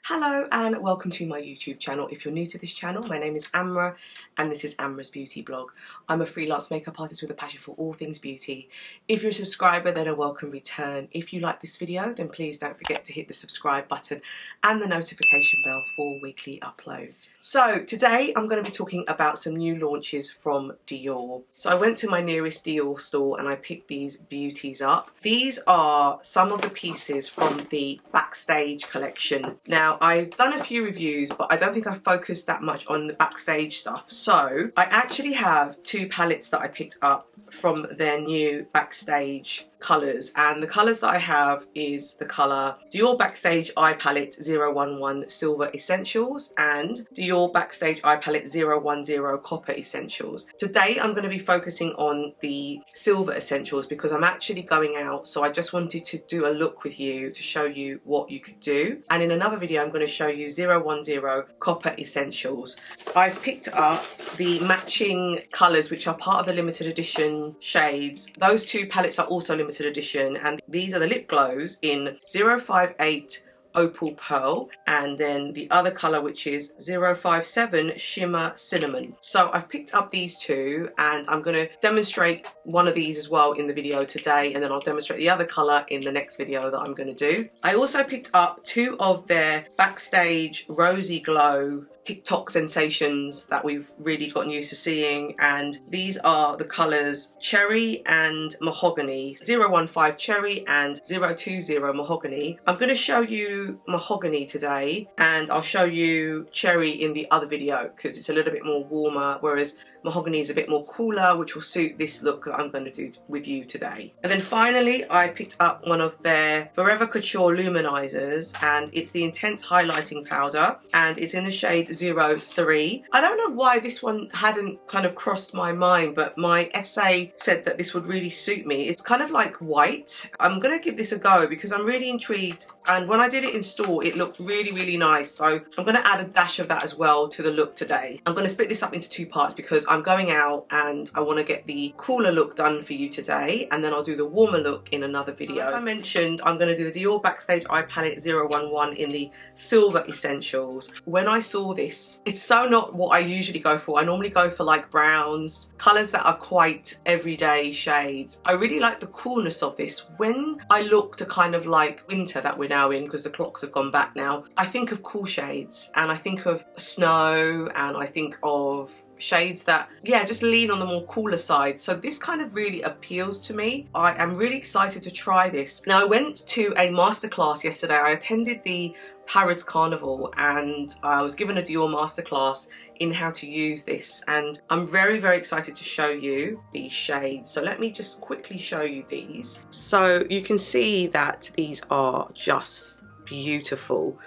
Hello and welcome to my YouTube channel. If you're new to this channel, my name is Amra and this is Amra's Beauty Blog. I'm a freelance makeup artist with a passion for all things beauty. If you're a subscriber, then a welcome return. If you like this video, then please don't forget to hit the subscribe button and the notification bell for weekly uploads. So today I'm going to be talking about some new launches from Dior. So I went to my nearest Dior store and I picked these beauties up. These are some of the pieces from the Backstage collection. Now, I've done a few reviews, but I don't think I've focused that much on the Backstage stuff. So I actually have two palettes that I picked up from their new Backstage colours, and the colours that I have is the colour Dior Backstage Eye Palette 011 Silver Essentials and Dior Backstage Eye Palette 010 Copper Essentials. Today I'm going to be focusing on the Silver Essentials because I'm actually going out, so I just wanted to do a look with you to show you what you could do, and in another video I'm going to show you 010 Copper Essentials. I've picked up the matching colours which are part of the limited edition shades. Those two palettes are also limited edition, and these are the lip glows in 058 Opal Pearl and then the other colour which is 057 Shimmer Cinnamon. So I've picked up these two and I'm going to demonstrate one of these as well in the video today, and then I'll demonstrate the other colour in the next video that I'm going to do. I also picked up two of their Backstage Rosy Glow TikTok sensations that we've really gotten used to seeing, and these are the colours Cherry and Mahogany, 015 Cherry and 020 Mahogany. I'm going to show you Mahogany today and I'll show you Cherry in the other video because it's a little bit more warmer, whereas Mahogany is a bit more cooler, which will suit this look that I'm going to do with you today. And then finally, I picked up one of their Forever Couture Luminizers, and it's the Intense Highlighting Powder, and it's in the shade 03. I don't know why this one hadn't kind of crossed my mind, but my essay said that this would really suit me. It's kind of like white. I'm going to give this a go because I'm really intrigued, and when I did it in store, it looked really, really nice. So I'm going to add a dash of that as well to the look today. I'm going to split this up into two parts because I'm going out and I want to get the cooler look done for you today, and then I'll do the warmer look in another video. As I mentioned, I'm going to do the Dior Backstage Eye Palette 011 in the Silver Essentials. When I saw this, it's so not what I usually go for. I normally go for like browns, colours that are quite everyday shades. I really like the coolness of this. When I look to kind of like winter that we're now in, because the clocks have gone back now, I think of cool shades and I think of snow and I think of shades that, yeah, just lean on the more cooler side. So this kind of really appeals to me. I am really excited to try this. Now, I went to a masterclass yesterday. I attended the Harrods Carnival and I was given a Dior masterclass in how to use this, and I'm very, very excited to show you these shades. So let me just quickly show you these. So you can see that these are just beautiful.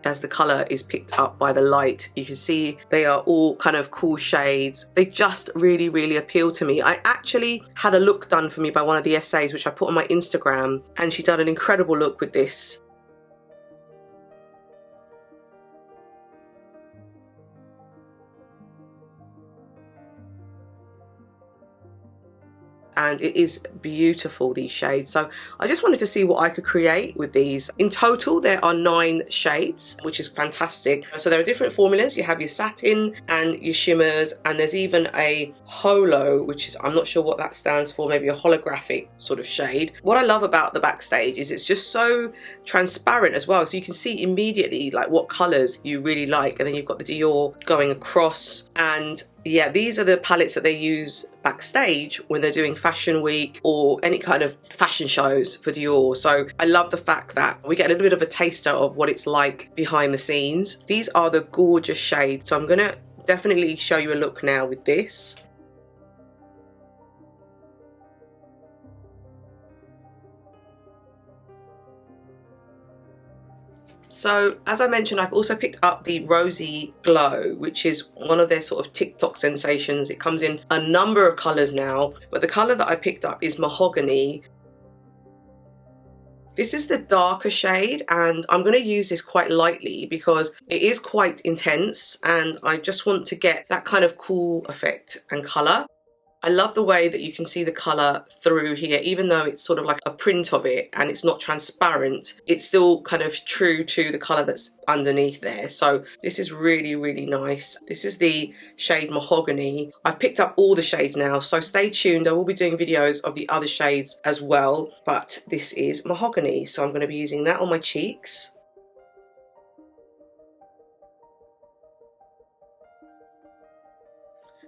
As the colour is picked up by the light, you can see they are all kind of cool shades. They just really, really appeal to me. I actually had a look done for me by one of the essays, which I put on my Instagram, and she done an incredible look with this. And it is beautiful, these shades. So I just wanted to see what I could create with these. In total, there are 9 shades, which is fantastic. So there are different formulas. You have your satin and your shimmers, and there's even a holo, which is, I'm not sure what that stands for, maybe a holographic sort of shade. What I love about the Backstage is it's just so transparent as well. So you can see immediately like what colors you really like. And then you've got the Dior going across, and yeah, these are the palettes that they use backstage when they're doing fashion week or any kind of fashion shows for Dior. So I love the fact that we get a little bit of a taster of what it's like behind the scenes. These are the gorgeous shades. So I'm gonna definitely show you a look now with this. So as I mentioned, I've also picked up the Rosy Glow, which is one of their sort of TikTok sensations. It comes in a number of colours now, but the colour that I picked up is Mahogany. This is the darker shade, and I'm going to use this quite lightly because it is quite intense and I just want to get that kind of cool effect and colour. I love the way that you can see the colour through here, even though it's sort of like a print of it and it's not transparent, it's still kind of true to the colour that's underneath there. So this is really, really nice. This is the shade Mahogany. I've picked up all the shades now, so stay tuned. I will be doing videos of the other shades as well, but this is Mahogany, so I'm going to be using that on my cheeks.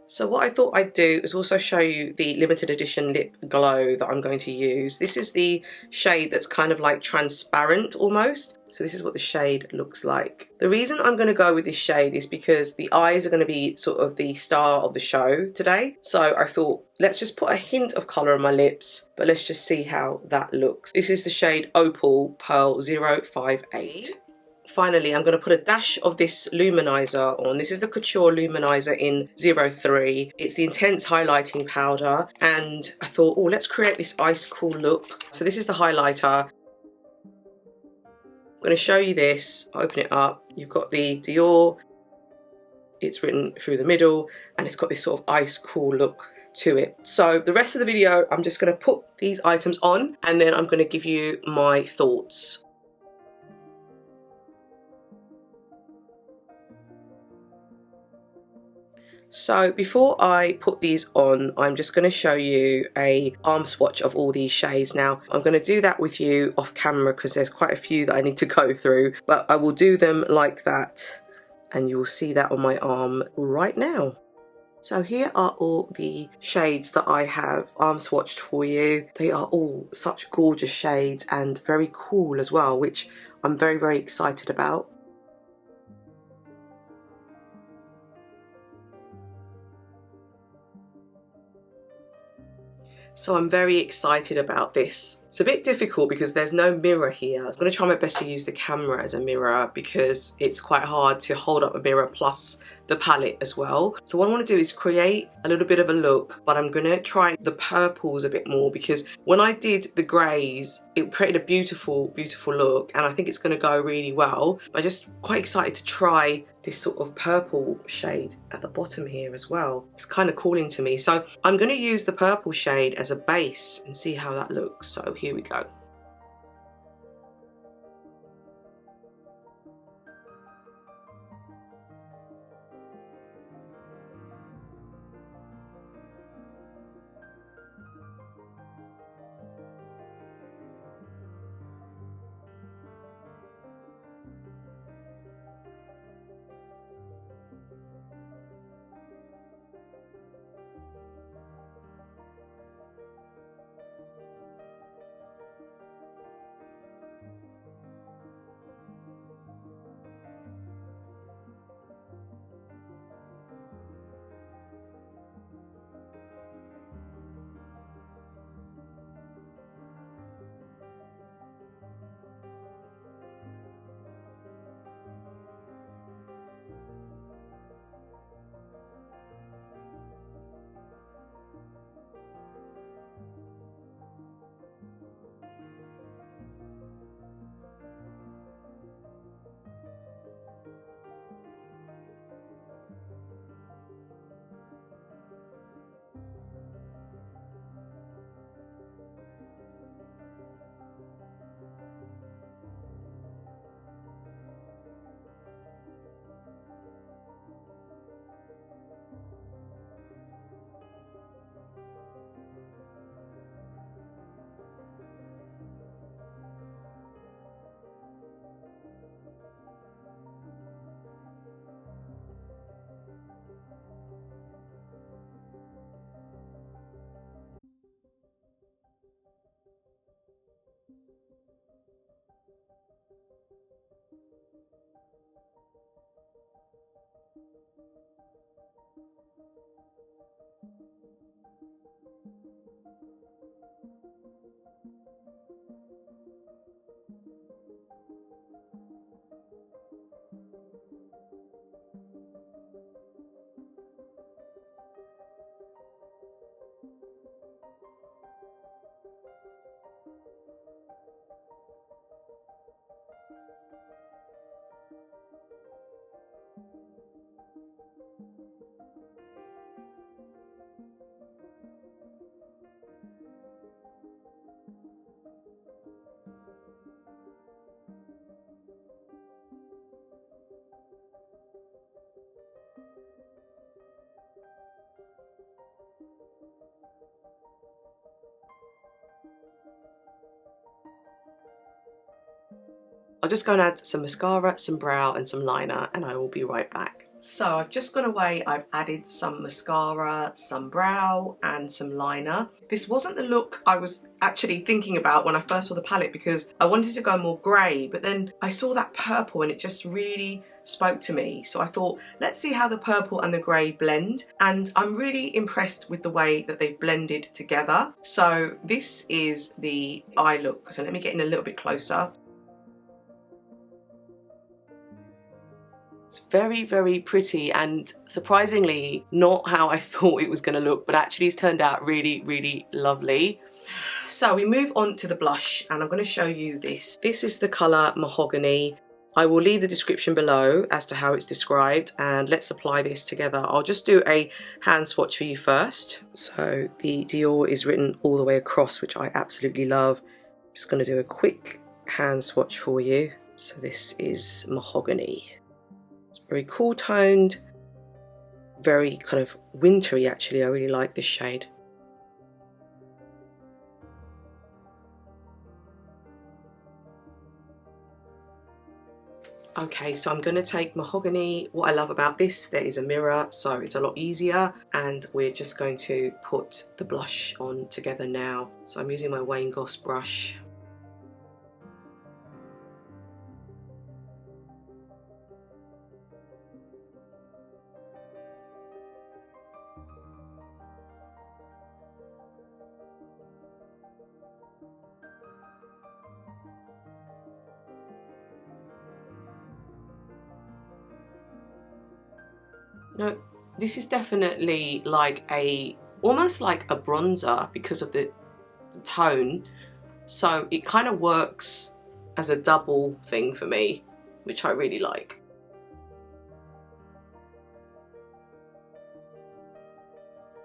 So what I thought I'd do is also show you the limited edition lip glow that I'm going to use. This is the shade that's kind of like transparent almost. So this is what the shade looks like. The reason I'm going to go with this shade is because the eyes are going to be sort of the star of the show today. So I thought, let's just put a hint of colour on my lips, but let's just see how that looks. This is the shade Opal Pearl 058. Finally, I'm going to put a dash of this luminizer on. This is the Couture Luminizer in 03. It's the Intense Highlighting Powder. And I thought, oh, let's create this ice cool look. So this is the highlighter. I'm going to show you this. Open it up. You've got the Dior. It's written through the middle. And it's got this sort of ice cool look to it. So the rest of the video, I'm just going to put these items on. And then I'm going to give you my thoughts. So before I put these on, I'm just going to show you a arm swatch of all these shades. Now, I'm going to do that with you off camera because there's quite a few that I need to go through, but I will do them like that and you will see that on my arm right now. So here are all the shades that I have arm swatched for you. They are all such gorgeous shades and very cool as well, which I'm very, very excited about. So I'm very excited about this. It's a bit difficult because there's no mirror here. I'm going to try my best to use the camera as a mirror because it's quite hard to hold up a mirror plus the palette as well. So what I want to do is create a little bit of a look, but I'm going to try the purples a bit more because when I did the greys, it created a beautiful, beautiful look and I think it's going to go really well. But I'm just quite excited to try this sort of purple shade at the bottom here as well. It's kind of calling to me. So I'm going to use the purple shade as a base and see how that looks. So here we go. I'll just go and add some mascara, some brow and some liner, and I will be right back. So I've just gone away, I've added some mascara, some brow and some liner. This wasn't the look I was actually thinking about when I first saw the palette, because I wanted to go more grey, but then I saw that purple and it just really spoke to me. So I thought, let's see how the purple and the grey blend. And I'm really impressed with the way that they've blended together. So this is the eye look. So let me get in a little bit closer. It's very, very pretty and surprisingly not how I thought it was going to look, but actually it's turned out really, really lovely. So we move on to the blush and I'm going to show you this. This is the colour Mahogany. I will leave the description below as to how it's described, and let's apply this together. I'll just do a hand swatch for you first. So the Dior is written all the way across, which I absolutely love. I'm just going to do a quick hand swatch for you. So this is Mahogany. Very cool toned, very kind of wintry actually. I really like this shade. Okay, so I'm going to take Mahogany. What I love about this, there is a mirror, so it's a lot easier, and we're just going to put the blush on together now. So I'm using my Wayne Goss brush. No, this is definitely like almost like a bronzer because of the tone. So it kind of works as a double thing for me, which I really like.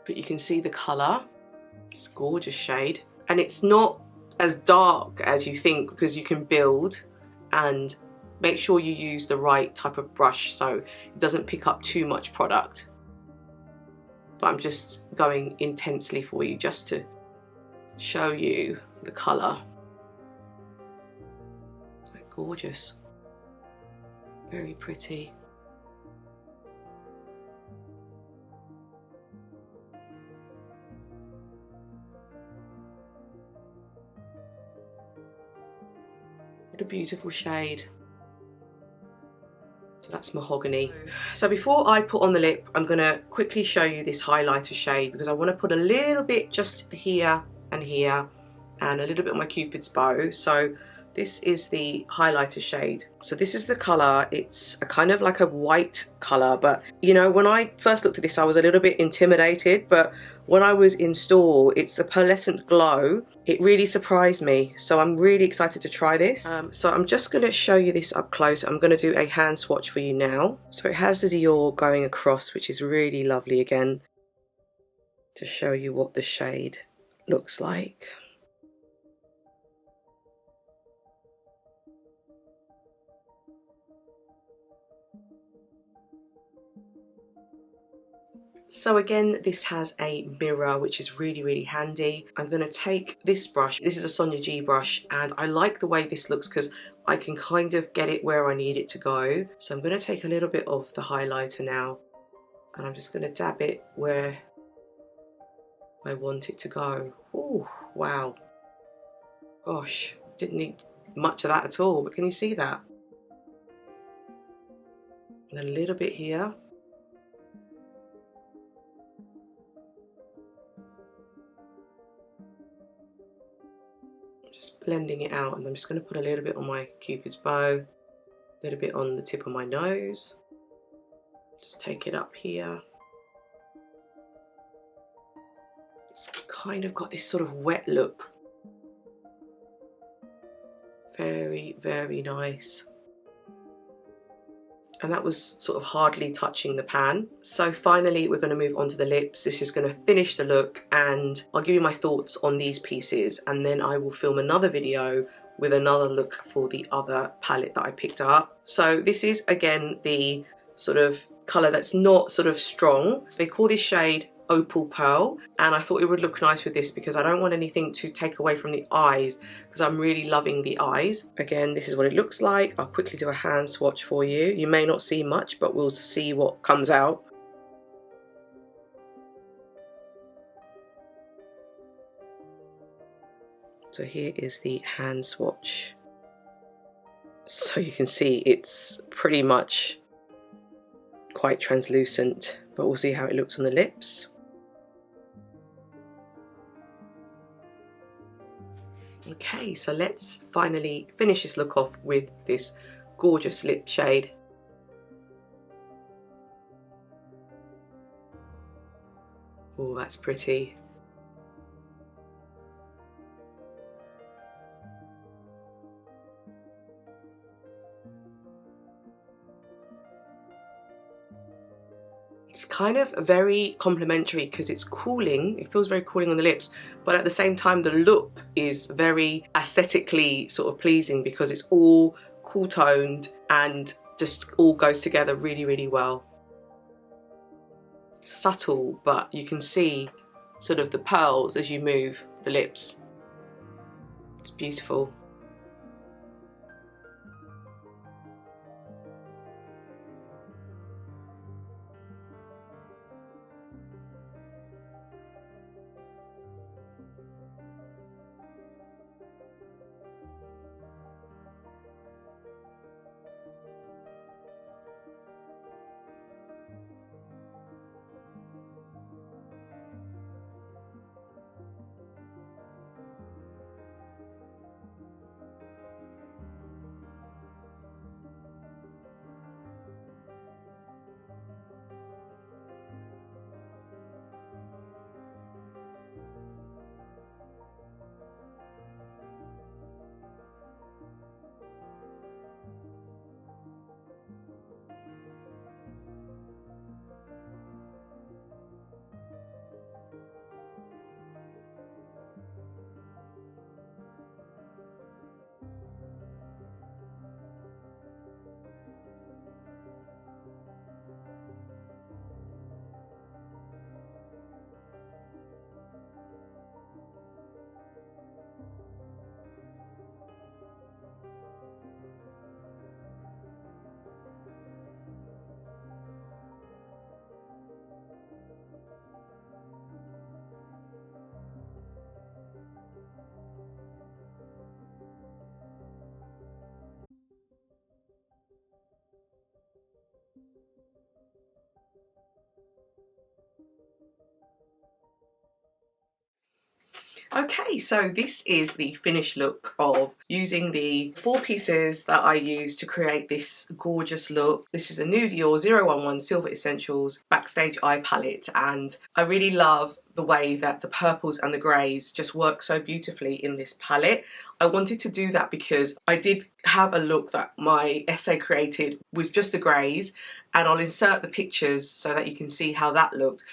But you can see the colour. It's a gorgeous shade. And it's not as dark as you think, because you can build, and make sure you use the right type of brush so it doesn't pick up too much product. But I'm just going intensely for you just to show you the colour. Gorgeous. Very pretty. What a beautiful shade. So that's Mahogany. So before I put on the lip, I'm going to quickly show you this highlighter shade, because I want to put a little bit just here and here, and a little bit on my Cupid's bow. So this is the highlighter shade. So this is the colour. It's a kind of like a white colour, but you know, when I first looked at this I was a little bit intimidated, but when I was in store, it's a pearlescent glow. It really surprised me, so I'm really excited to try this. So I'm just going to show you this up close. I'm going to do a hand swatch for you now. So it has the Dior going across, which is really lovely again, to show you what the shade looks like. So again, this has a mirror, which is really, really handy. I'm going to take this brush. This is a Sonia G brush, and I like the way this looks because I can kind of get it where I need it to go. So I'm going to take a little bit of the highlighter now, and I'm just going to dab it where I want it to go. Oh, wow. Gosh, didn't need much of that at all, but can you see that? And a little bit here. Just blending it out, and I'm just going to put a little bit on my Cupid's bow, a little bit on the tip of my nose. Just take it up here. It's kind of got this sort of wet look. Very, very nice. And that was sort of hardly touching the pan. So finally, we're going to move on to the lips. This is going to finish the look, and I'll give you my thoughts on these pieces, and then I will film another video with another look for the other palette that I picked up. So this is again the sort of colour that's not sort of strong. They call this shade Opal Pearl, and I thought it would look nice with this because I don't want anything to take away from the eyes, because I'm really loving the eyes. Again, this is what it looks like. I'll quickly do a hand swatch for you. You may not see much, but we'll see what comes out. So here is the hand swatch. So you can see it's pretty much quite translucent, but we'll see how it looks on the lips. Okay, so let's finally finish this look off with this gorgeous lip shade. Oh, that's pretty. It's kind of very complimentary because it's cooling. It feels very cooling on the lips, but at the same time the look is very aesthetically sort of pleasing because it's all cool toned and just all goes together really, really well. Subtle, but you can see sort of the pearls as you move the lips. It's beautiful. Okay, so this is the finished look of using the 4 pieces that I used to create this gorgeous look. This is a new Dior 011 Silver Essentials Backstage Eye Palette, and I really love the way that the purples and the greys just work so beautifully in this palette. I wanted to do that because I did have a look that my essay created with just the greys, and I'll insert the pictures so that you can see how that looked.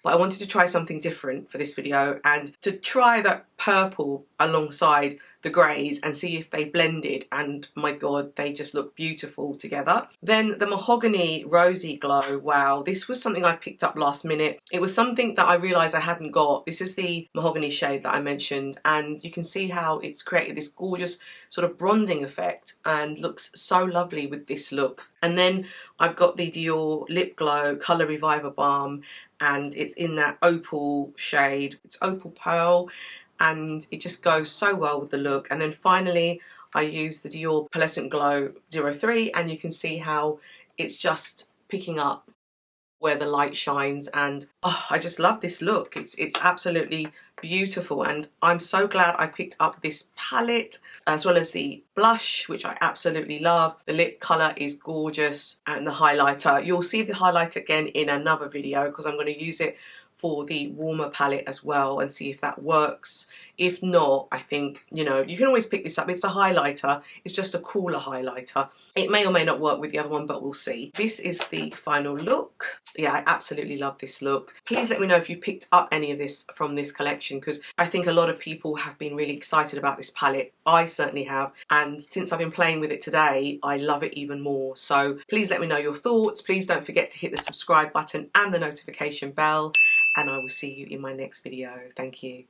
But I wanted to try something different for this video and to try that purple alongside the greys and see if they blended, and my god, they just look beautiful together. Then the Mahogany Rosy Glow, wow, this was something I picked up last minute. It was something that I realised I hadn't got. This is the Mahogany shade that I mentioned, and you can see how it's created this gorgeous sort of bronzing effect and looks so lovely with this look. And then I've got the Dior Lip Glow Colour Reviver Balm, and it's in that opal shade. It's Opal Pearl, and it just goes so well with the look. And then finally I use the Dior Pearlescent Glow 03, and you can see how it's just picking up where the light shines, and oh, I just love this look. It's absolutely beautiful, and I'm so glad I picked up this palette, as well as the blush, which I absolutely love. The lip colour is gorgeous, and the highlighter. You'll see the highlighter again in another video because I'm going to use it for the warmer palette as well and see if that works. If not, I think, you know, you can always pick this up. It's a highlighter. It's just a cooler highlighter. It may or may not work with the other one, but we'll see. This is the final look. Yeah, I absolutely love this look. Please let me know if you picked up any of this from this collection, because I think a lot of people have been really excited about this palette. I certainly have. And since I've been playing with it today, I love it even more. So please let me know your thoughts. Please don't forget to hit the subscribe button and the notification bell. And I will see you in my next video. Thank you.